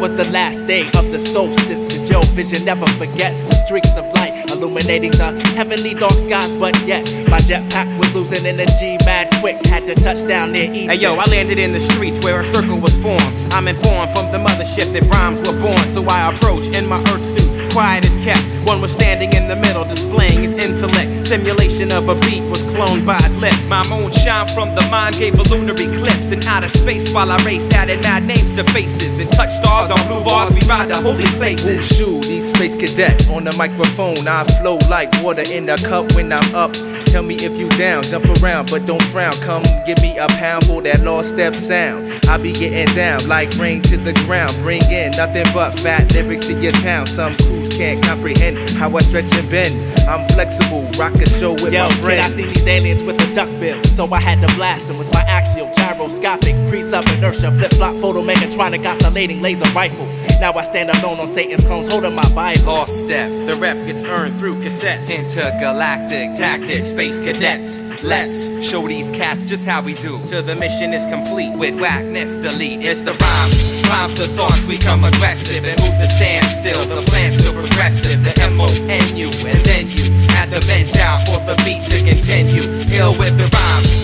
was the last day of the solstice, cause your vision never forgets the streaks of light illuminating the heavenly dark skies. But yet, my jetpack was losing energy mad quick, had to touch down near Egypt. Hey yo, I landed in the streets where a circle was formed. I'm informed from the mothership that rhymes were born. So I approach in my earth suit, quiet as kept. One was standing in the middle, displaying his intellect. Simulation of a beat was cloned by his lips. My moonshine from the mind gave a lunar eclipse. In outer space while I race, added mad names to faces. And touch stars on blue bars, we ride to holy places. Wushu, these space cadet on the microphone. I flow like water in a cup when I'm up. Tell me if you down, jump around, but don't frown. Come give me a pound for that lost step sound. I be getting down like rain to the ground. Bring in nothing but fat lyrics to your town. Some crews can't comprehend how I stretch and bend. I'm flexible, rock a show with my friends. I see these aliens with the duck bill, so I had to blast them with my axial, gyroscopic, pre-sub inertia, flip-flop, photo, megatronic, oscillating laser rifle. Now I stand alone on Satan's clones, holding my Bible. Lost step, the rep gets earned through cassettes. Intergalactic tactics, space cadets. Let's show these cats just how we do. Till the mission is complete. With whackness delete. It's the rhymes the thoughts, we come aggressive and move the stand still. The plan's still progressive. The M-O-N-U, and then you add the mental for the beat to continue. Ill with the rhymes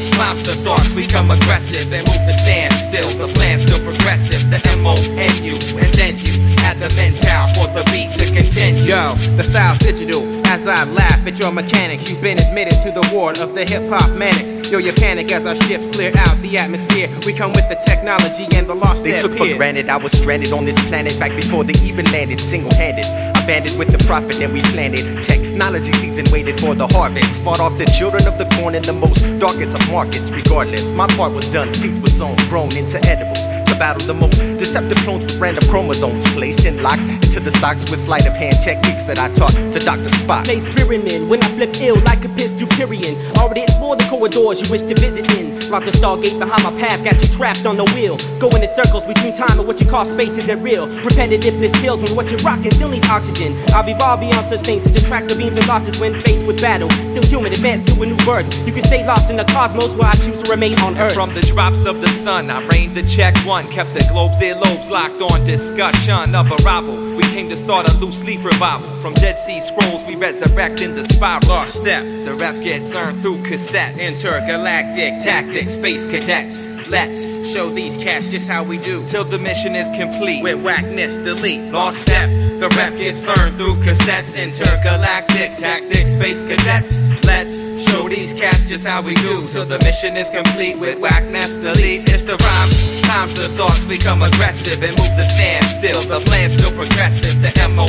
the thoughts, we come aggressive and move the stand still. The plan's still progressive. The M-O-N-U, and then you add the mental for the beat to continue. Yo, the style's digital. As I laugh at your mechanics, you've been admitted to the ward of the hip-hop manics. Yo, you panic as our ships clear out the atmosphere. We come with the technology and the lost They took for granted I was stranded on this planet back before they even landed. Single-handed, I banded with the prophet and we planted technology seeds and waited for the harvest. Fought off the children of the corn in the most darkest of markets. Regardless, my part was done, seeds were sown, grown into edibles. To battle the most deceptive clones with random chromosomes, placed and locked into the stocks with sleight of hand techniques that I taught to Dr. Spock. Play experiment when I flip ill like a Piscupian. Already explore the corridors you wish to visit in. Rock the stargate behind my path, got you trapped on the wheel. Going in circles between time and what you call space isn't real. Repetitiveness kills when what you're rocking still needs oxygen. I've evolved beyond such things to detract the beams and losses when faced with battle. Still human, advanced to a new birth. You can stay lost in the cosmos where I choose to remain on Earth. From the drops of the sun, I reigned the check one. Kept the globe's earlobes locked on discussion of arrival. We came to start a loose leaf revival. From Dead Sea Scrolls, we resurrect in the spiral. Lost step, the rep gets earned through cassettes. Intergalactic tactics, space cadets. Let's show these cats just how we do. Till the mission is complete. With whackness delete. Lost step, the rep gets earned through cassettes. Intergalactic tactics, space cadets. Let's show these cats just how we do. Till the mission is complete. With whackness delete. It's the rhymes the thoughts, become aggressive and move the stand still. The plan's still progressive. The M-O